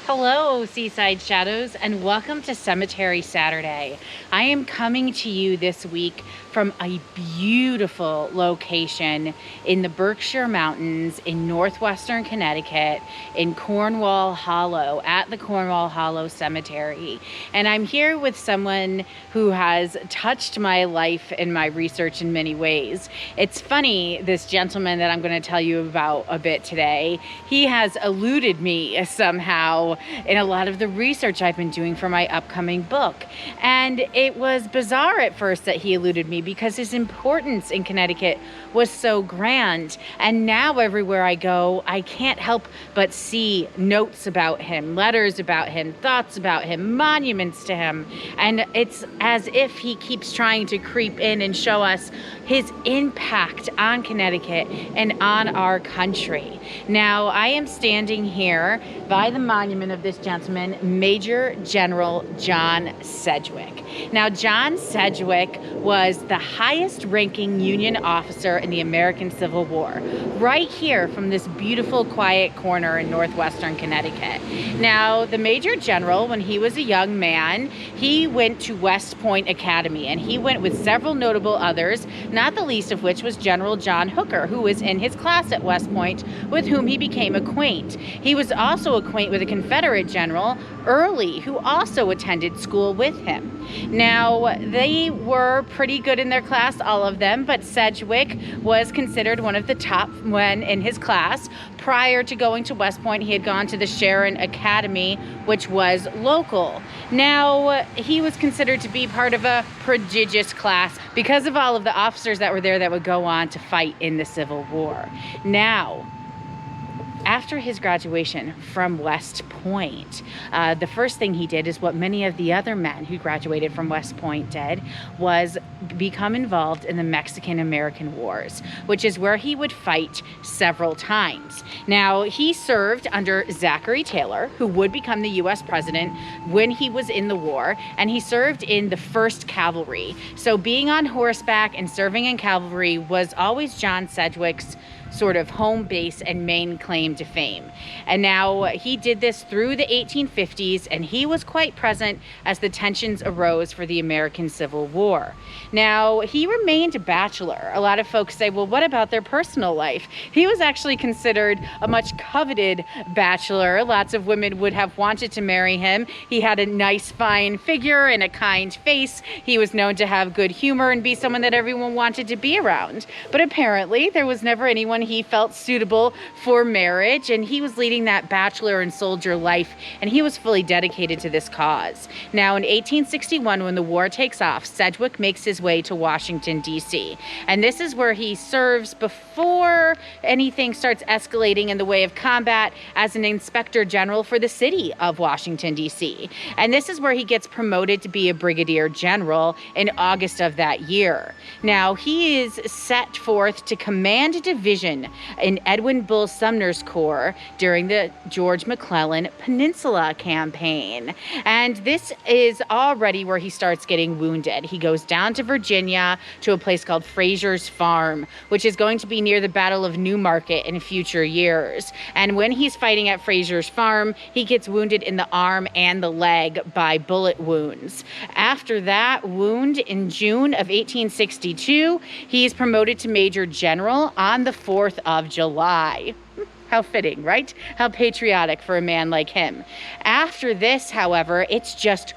Hello, Seaside Shadows, and welcome to Cemetery Saturday. I am coming to you this week from a beautiful location in the Berkshire Mountains in northwestern Connecticut in Cornwall Hollow at the Cornwall Hollow Cemetery. And I'm here with someone who has touched my life and my research in many ways. It's funny, this gentleman that I'm going to tell you about a bit today, he has eluded me somehow in a lot of the research I've been doing for my upcoming book. And it was bizarre at first that he eluded me because his importance in Connecticut was so grand. And now everywhere I go, I can't help but see notes about him, letters about him, thoughts about him, monuments to him. And it's as if he keeps trying to creep in and show us his impact on Connecticut and on our country. Now, I am standing here by the monument of this gentleman, Major General John Sedgwick. Now, John Sedgwick was the highest ranking Union officer in the American Civil War, right here from this beautiful, quiet corner in northwestern Connecticut. Now, the Major General, when he was a young man, he went to West Point Academy, and he went with several notable others, not the least of which was General John Hooker, who was in his class at West Point, with whom he became acquainted. He was also acquainted with a Confederate general, Early, who also attended school with him. Now, they were pretty good in their class, all of them, but Sedgwick was considered one of the top men in his class. Prior to going to West Point, he had gone to the Sharon Academy, which was local. Now, he was considered to be part of a prodigious class because of all of the officers that were there that would go on to fight in the Civil War. Now, after his graduation from West Point, the first thing he did is what many of the other men who graduated from West Point did, was become involved in the Mexican-American Wars, which is where he would fight several times. Now, he served under Zachary Taylor, who would become the U.S. president when he was in the war, and he served in the 1st Cavalry. So being on horseback and serving in cavalry was always John Sedgwick's sort of home base and main claim to fame. And now he did this through the 1850s, and he was quite present as the tensions arose for the American Civil War. Now, he remained a bachelor. A lot of folks say, well, what about their personal life? He was actually considered a much coveted bachelor. Lots of women would have wanted to marry him. He had a nice, fine figure and a kind face. He was known to have good humor and be someone that everyone wanted to be around. But apparently, there was never anyone he felt suitable for marriage, and he was leading that bachelor and soldier life, and he was fully dedicated to this cause. Now, in 1861, when the war takes off, Sedgwick makes his way to Washington, D.C., and this is where he serves before anything starts escalating in the way of combat as an inspector general for the city of Washington, D.C., and this is where he gets promoted to be a brigadier general in August of that year. Now, he is set forth to command a division in Edwin Bull Sumner's Corps during the George McClellan Peninsula Campaign. And this is already where he starts getting wounded. He goes down to Virginia to a place called Fraser's Farm, which is going to be near the Battle of Newmarket in future years. And when he's fighting at Fraser's Farm, he gets wounded in the arm and the leg by bullet wounds. After that wound, in June of 1862, he's promoted to Major General on the 4th of July. How fitting, right? How patriotic for a man like him. After this, however, it's just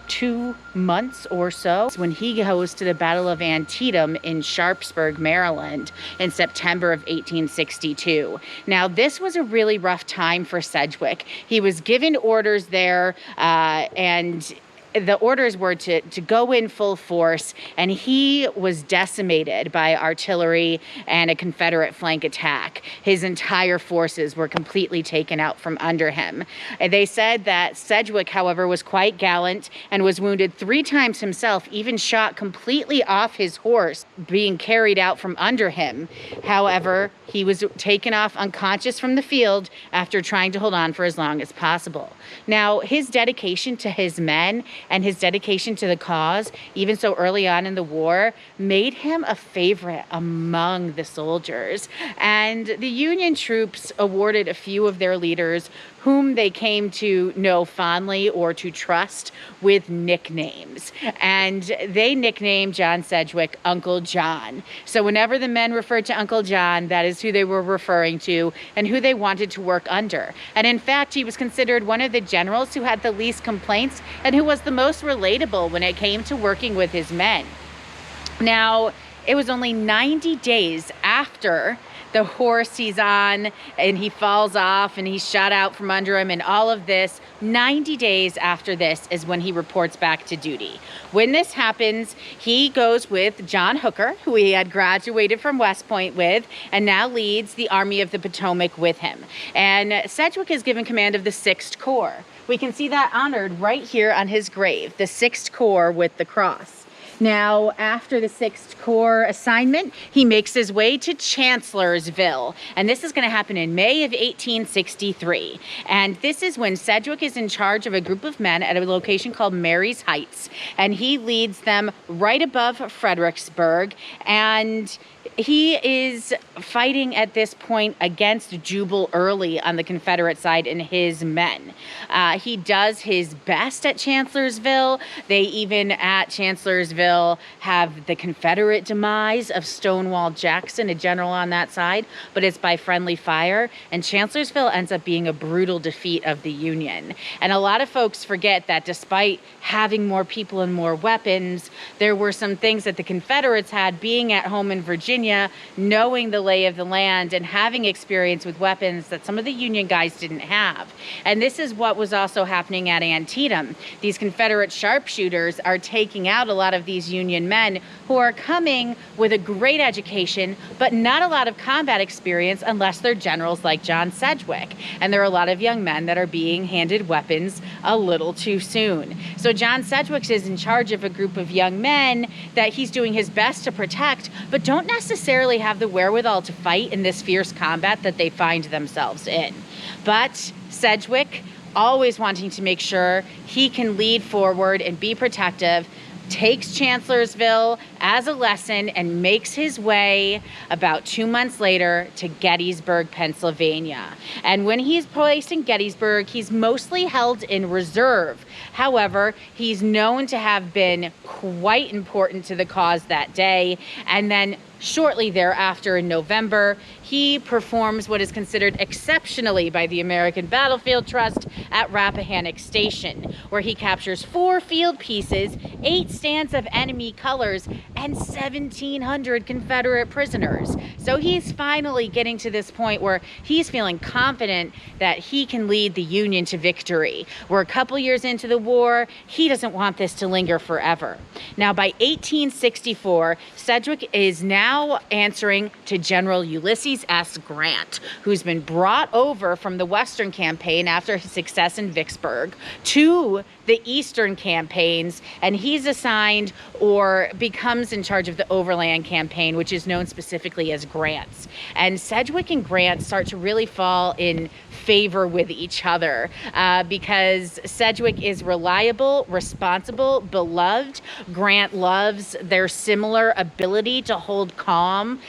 2 months or so when he goes to the Battle of Antietam in Sharpsburg, Maryland in September of 1862. Now, this was a really rough time for Sedgwick. He was given orders there, and the orders were to go in full force, and he was decimated by artillery and a Confederate flank attack. His entire forces were completely taken out from under him. They said that Sedgwick, however, was quite gallant and was wounded 3 times himself, even shot completely off his horse, being carried out from under him. However, he was taken off unconscious from the field after trying to hold on for as long as possible. Now, his dedication to his men and his dedication to the cause, even so early on in the war, made him a favorite among the soldiers. And the Union troops awarded a few of their leaders whom they came to know fondly or to trust with nicknames. And they nicknamed John Sedgwick Uncle John. So whenever the men referred to Uncle John, that is who they were referring to and who they wanted to work under. And in fact, he was considered one of the generals who had the least complaints and who was the most relatable when it came to working with his men. Now, it was only 90 days after the horse he's on and he falls off and he's shot out from under him and all of this. 90 days after this is when he reports back to duty. When this happens, he goes with John Hooker, who he had graduated from West Point with, and now leads the Army of the Potomac with him. And Sedgwick is given command of the 6th Corps. We can see that honored right here on his grave, the 6th Corps with the cross. Now, after the 6th Corps assignment, he makes his way to Chancellorsville, and this is going to happen in May of 1863. And this is when Sedgwick is in charge of a group of men at a location called Mary's Heights, and he leads them right above Fredericksburg, and he is fighting at this point against Jubal Early on the Confederate side and his men. He does his best at Chancellorsville. They even at Chancellorsville have the Confederate demise of Stonewall Jackson, a general on that side, but it's by friendly fire. And Chancellorsville ends up being a brutal defeat of the Union. And a lot of folks forget that despite having more people and more weapons, there were some things that the Confederates had, being at home in Virginia, knowing the lay of the land and having experience with weapons that some of the Union guys didn't have. And this is what was also happening at Antietam. These Confederate sharpshooters are taking out a lot of these Union men who are coming with a great education, but not a lot of combat experience unless they're generals like John Sedgwick. And there are a lot of young men that are being handed weapons a little too soon. So John Sedgwick is in charge of a group of young men that he's doing his best to protect, but don't necessarily have the wherewithal to fight in this fierce combat that they find themselves in. But Sedgwick, always wanting to make sure he can lead forward and be protective, takes Chancellorsville as a lesson and makes his way about 2 months later to Gettysburg, Pennsylvania. And when he's placed in Gettysburg, he's mostly held in reserve. However, he's known to have been quite important to the cause that day. And then shortly thereafter, in November, he performs what is considered exceptionally by the American Battlefield Trust at Rappahannock Station, where he captures 4 field pieces, 8 stands of enemy colors, and 1,700 Confederate prisoners. So he's finally getting to this point where he's feeling confident that he can lead the Union to victory. We're a couple years into the war. He doesn't want this to linger forever. Now, by 1864, Sedgwick is now answering to General Ulysses S. Grant, who's been brought over from the Western campaign after his success in Vicksburg to the Eastern campaigns, and he's assigned or becomes in charge of the Overland campaign, which is known specifically as Grant's. And Sedgwick and Grant start to really fall in favor with each other because Sedgwick is reliable, responsible, beloved. Grant loves their similar ability to hold calm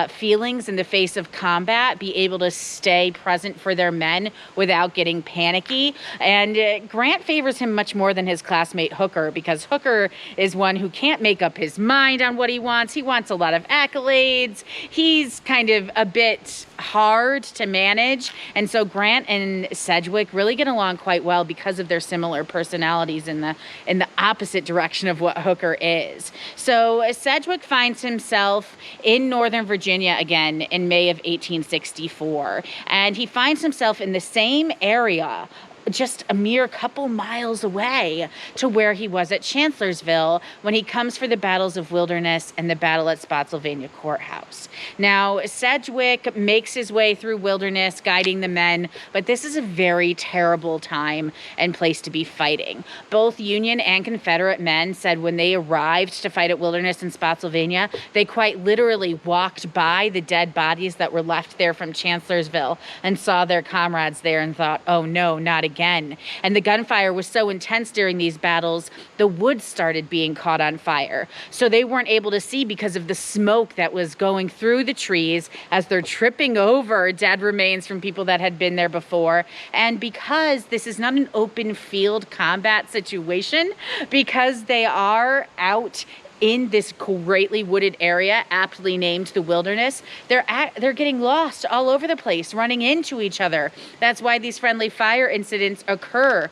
feelings in the face of combat, be able to stay present for their men without getting panicky. And Grant favors him much more than his classmate Hooker, because Hooker is one who can't make up his mind on what he wants. He wants a lot of accolades. He's kind of a bit hard to manage. And so Grant and Sedgwick really get along quite well because of their similar personalities in the opposite direction of what Hooker is. So Sedgwick finds himself in Northern Virginia again in May of 1864, and he finds himself in the same area just a mere couple miles away to where he was at Chancellorsville when he comes for the battles of Wilderness and the battle at Spotsylvania Courthouse. Now, Sedgwick makes his way through Wilderness, guiding the men, but this is a very terrible time and place to be fighting. Both Union and Confederate men said when they arrived to fight at Wilderness and Spotsylvania, they quite literally walked by the dead bodies that were left there from Chancellorsville and saw their comrades there and thought, oh no, not again. again. And the gunfire was so intense during these battles, the woods started being caught on fire. So they weren't able to see because of the smoke that was going through the trees as they're tripping over dead remains from people that had been there before. And because this is not an open field combat situation, because they are out in this greatly wooded area, aptly named the wilderness, they're getting lost all over the place, running into each other. That's why these friendly fire incidents occur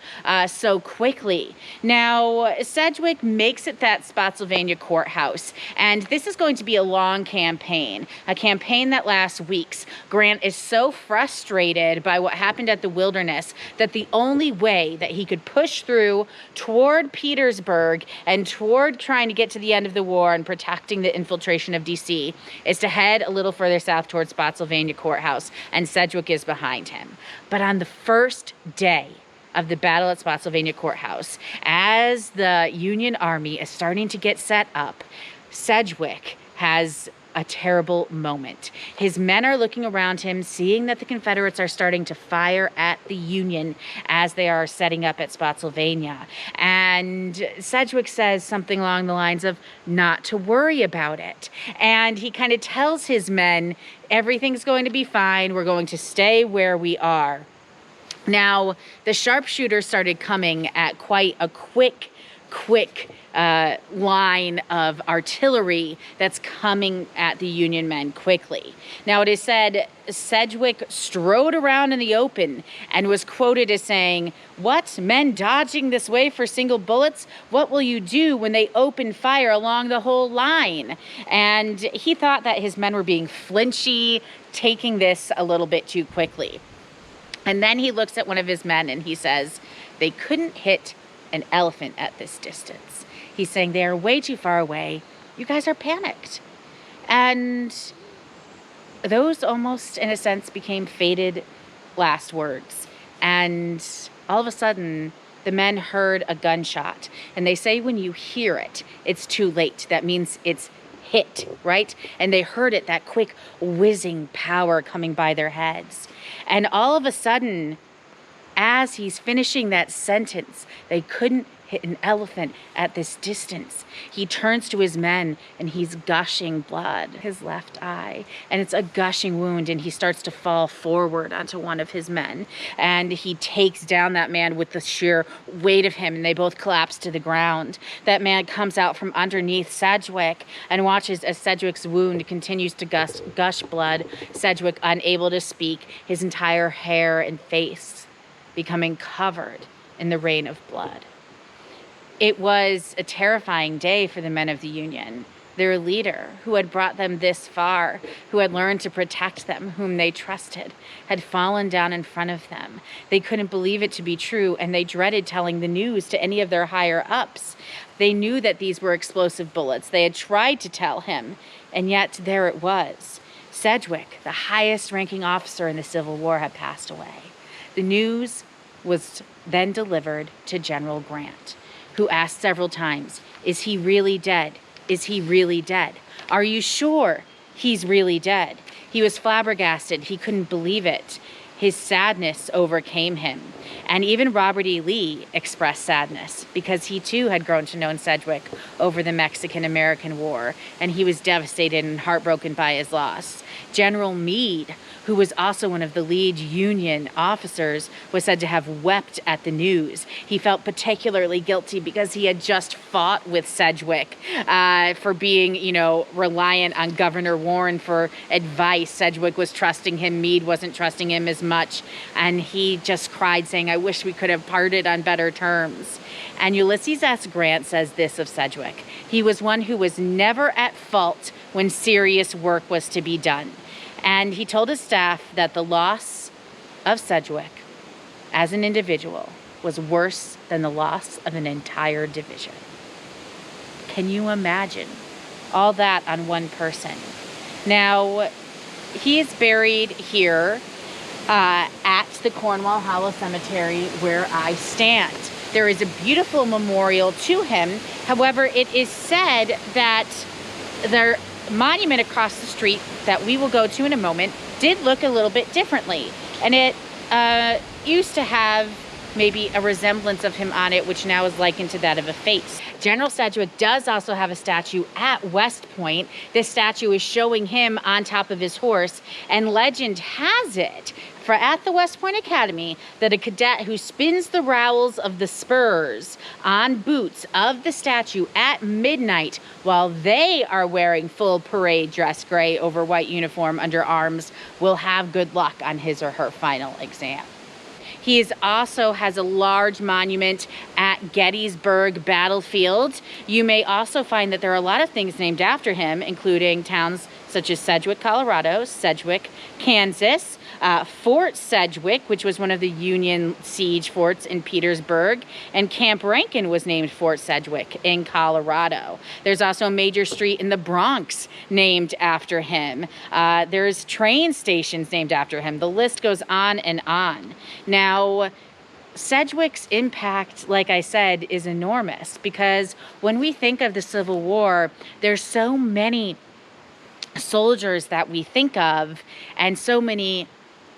so quickly. Now, Sedgwick makes it that Spotsylvania courthouse, and this is going to be a long campaign, a campaign that lasts weeks. Grant is so frustrated by what happened at the wilderness that the only way that he could push through toward Petersburg and toward trying to get to the end of the war and protecting the infiltration of DC is to head a little further south towards Spotsylvania courthouse, and Sedgwick is behind him. But on the first day of the battle at Spotsylvania courthouse, as the Union Army is starting to get set up, Sedgwick has a terrible moment. His men are looking around him, seeing that the Confederates are starting to fire at the Union as they are setting up at Spotsylvania. And Sedgwick says something along the lines of not to worry about it. And he kind of tells his men, everything's going to be fine. We're going to stay where we are. Now, the sharpshooters started coming at quite a quick line of artillery that's coming at the Union men quickly. Now, it is said Sedgwick strode around in the open and was quoted as saying, "What? Men dodging this way for single bullets? What will you do when they open fire along the whole line?" And he thought that his men were being flinchy, taking this a little bit too quickly. And then he looks at one of his men and he says, "They couldn't hit an elephant at this distance." He's saying they are way too far away. You guys are panicked. And those almost, in a sense, became fated last words. And all of a sudden, the men heard a gunshot. And they say when you hear it, it's too late. That means it's hit, right? And they heard it, that quick whizzing power coming by their heads. And all of a sudden, as he's finishing that sentence, they couldn't hit an elephant at this distance. He turns to his men and he's gushing blood, his left eye, and it's a gushing wound, and he starts to fall forward onto one of his men, and he takes down that man with the sheer weight of him, and they both collapse to the ground. That man comes out from underneath Sedgwick and watches as Sedgwick's wound continues to gush blood. Sedgwick unable to speak, his entire hair and face becoming covered in the rain of blood. It was a terrifying day for the men of the Union. Their leader, who had brought them this far, who had learned to protect them, whom they trusted, had fallen down in front of them. They couldn't believe it to be true, and they dreaded telling the news to any of their higher ups. They knew that these were explosive bullets. They had tried to tell him, and yet there it was. Sedgwick, the highest ranking officer in the Civil War, had passed away. The news was then delivered to General Grant, who asked several times, "Is he really dead? Is he really dead? Are you sure he's really dead?" He was flabbergasted. He couldn't believe it. His sadness overcame him. And even Robert E. Lee expressed sadness because he too had grown to know Sedgwick over the Mexican-American War, and he was devastated and heartbroken by his loss. General Meade, who was also one of the lead Union officers, was said to have wept at the news. He felt particularly guilty because he had just fought with Sedgwick for being, reliant on Governor Warren for advice. Sedgwick was trusting him. Meade wasn't trusting him as much. And he just cried, saying, "I wish we could have parted on better terms." And Ulysses S. Grant says this of Sedgwick: "He was one who was never at fault when serious work was to be done." And he told his staff that the loss of Sedgwick as an individual was worse than the loss of an entire division. Can you imagine all that on one person? Now, he is buried here at the Cornwall Hollow Cemetery where I stand. There is a beautiful memorial to him. However, it is said that the monument across the street that we will go to in a moment did look a little bit differently. And it used to have maybe a resemblance of him on it, which now is likened to that of a face. General Sedgwick does also have a statue at West Point. This statue is showing him on top of his horse, and legend has it for at the West Point Academy that a cadet who spins the rowels of the spurs on boots of the statue at midnight while they are wearing full parade dress gray over white uniform under arms will have good luck on his or her final exam. He also has a large monument at Gettysburg Battlefield. You may also find that there are a lot of things named after him, including towns such as Sedgwick, Colorado, Sedgwick, Kansas, Fort Sedgwick, which was one of the Union siege forts in Petersburg, and Camp Rankin was named Fort Sedgwick in Colorado. There's also a major street in the Bronx named after him. There's train stations named after him. The list goes on and on. Now, Sedgwick's impact, like I said, is enormous because when we think of the Civil War, there's so many soldiers that we think of and so many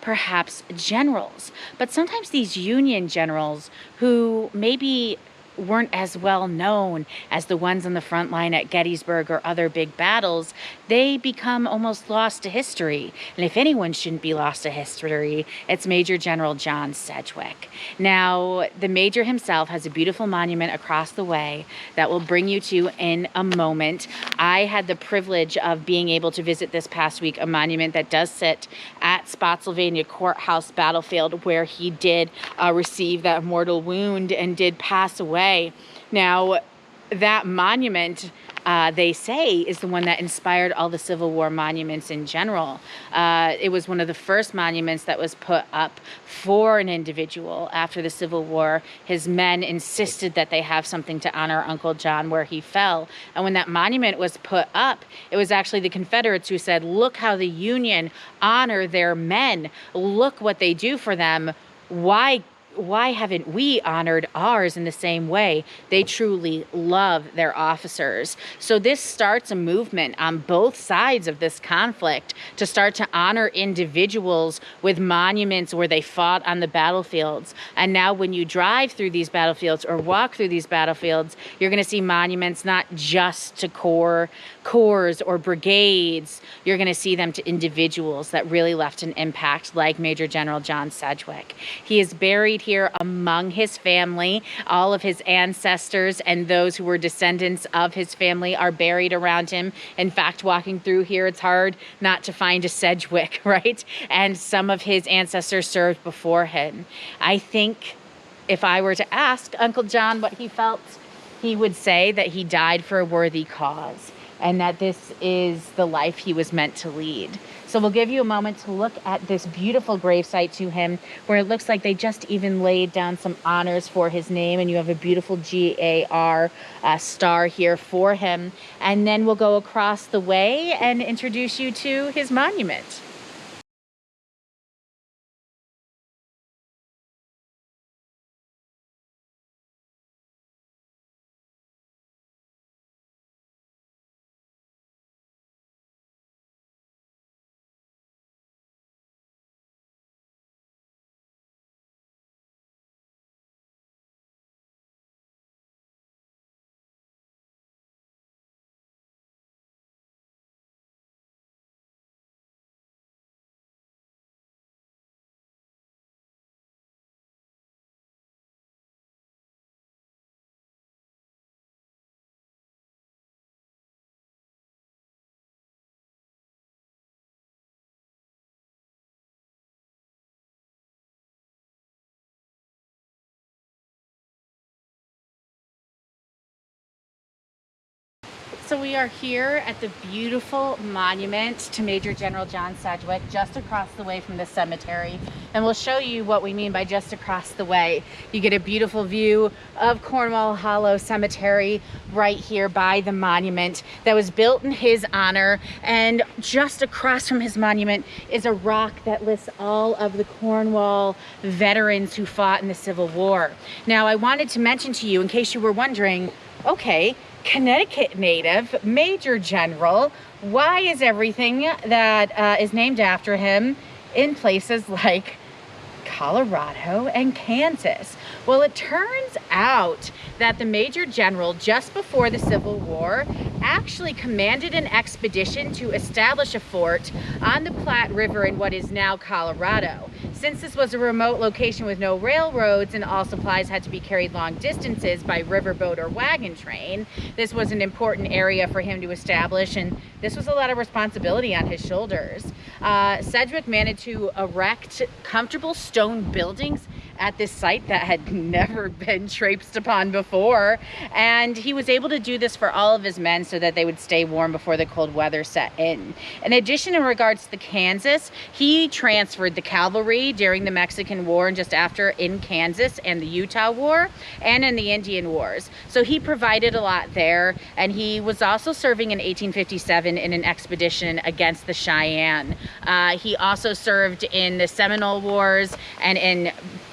perhaps generals, but sometimes these Union generals who maybe weren't as well known as the ones on the front line at Gettysburg or other big battles, they become almost lost to history. And if anyone shouldn't be lost to history, it's Major General John Sedgwick. Now, the Major himself has a beautiful monument across the way that we'll bring you to in a moment. I had the privilege of being able to visit this past week a monument that does sit at Spotsylvania Courthouse Battlefield, where he did receive that mortal wound and did pass away. Now, that monument, they say, is the one that inspired all the Civil War monuments in general. It was one of the first monuments that was put up for an individual after the Civil War. His men insisted that they have something to honor Uncle John where he fell. And when that monument was put up, it was actually the Confederates who said, look how the Union honor their men. Look what they do for them. Why haven't we honored ours in the same way? They truly love their officers. So this starts a movement on both sides of this conflict to start to honor individuals with monuments where they fought on the battlefields. And now when you drive through these battlefields or walk through these battlefields, you're going to see monuments not just to corps or brigades. You're going to see them to individuals that really left an impact, like Major General John Sedgwick. He is buried here among his family. All of his ancestors and those who were descendants of his family are buried around him. In fact, walking through here, it's hard not to find a Sedgwick, right? And some of his ancestors served before him. I think if I were to ask Uncle John what he felt, he would say that he died for a worthy cause and that this is the life he was meant to lead. So we'll give you a moment to look at this beautiful gravesite to him, where it looks like they just even laid down some honors for his name, and you have a beautiful GAR star here for him. And then we'll go across the way and introduce you to his monument. So we are here at the beautiful monument to Major General John Sedgwick, just across the way from the cemetery. And we'll show you what we mean by just across the way. You get a beautiful view of Cornwall Hollow Cemetery right here by the monument that was built in his honor. And just across from his monument is a rock that lists all of the Cornwall veterans who fought in the Civil War. Now, I wanted to mention to you, in case you were wondering, okay, Connecticut native, Major General, why is everything that is named after him in places like Colorado, and Kansas. Well, it turns out that the Major General, just before the Civil War, actually commanded an expedition to establish a fort on the Platte River in what is now Colorado. Since this was a remote location with no railroads and all supplies had to be carried long distances by riverboat or wagon train, this was an important area for him to establish, and this was a lot of responsibility on his shoulders. Sedgwick managed to erect comfortable stone buildings at this site that had never been traipsed upon before, and he was able to do this for all of his men so that they would stay warm before the cold weather set in. In addition, in regards to Kansas, he transferred the cavalry during the Mexican War and just after in Kansas and the Utah War and in the Indian Wars. So he provided a lot there, and he was also serving in 1857 in an expedition against the Cheyenne. He also served in the Seminole Wars and in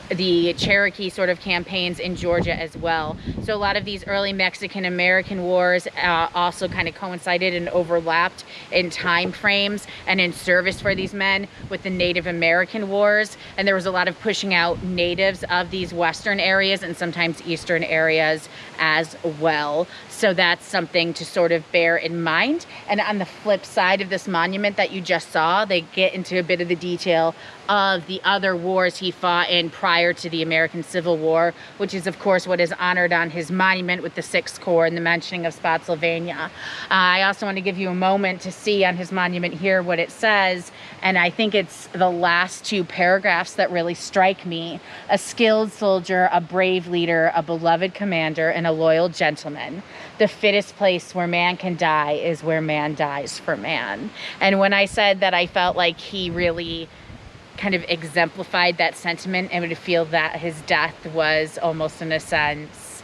the Cherokee sort of campaigns in Georgia as well. So a lot of these early Mexican-American wars also kind of coincided and overlapped in time frames and in service for these men with the Native American wars. And there was a lot of pushing out natives of these western areas and sometimes eastern areas as well. So that's something to sort of bear in mind. And on the flip side of this monument that you just saw, they get into a bit of the detail of the other wars he fought in prior to the American Civil War, which is of course what is honored on his monument with the 6th Corps and the mentioning of Spotsylvania. I also want to give you a moment to see on his monument here what it says, and I think it's the last 2 paragraphs that really strike me. A skilled soldier, a brave leader, a beloved commander, and a loyal gentleman. The fittest place where man can die is where man dies for man. And when I said that I felt like he really kind of exemplified that sentiment and would feel that his death was almost in a sense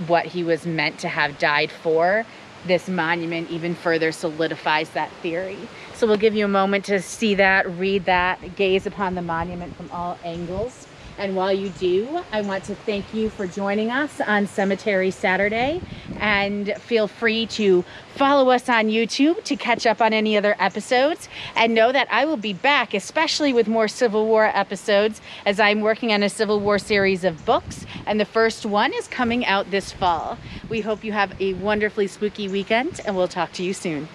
what he was meant to have died for, this monument even further solidifies that theory. So we'll give you a moment to see that, read that, gaze upon the monument from all angles. And while you do, I want to thank you for joining us on Cemetery Saturday, and feel free to follow us on YouTube to catch up on any other episodes, and know that I will be back, especially with more Civil War episodes, as I'm working on a Civil War series of books, and the first one is coming out this fall. We hope you have a wonderfully spooky weekend, and we'll talk to you soon.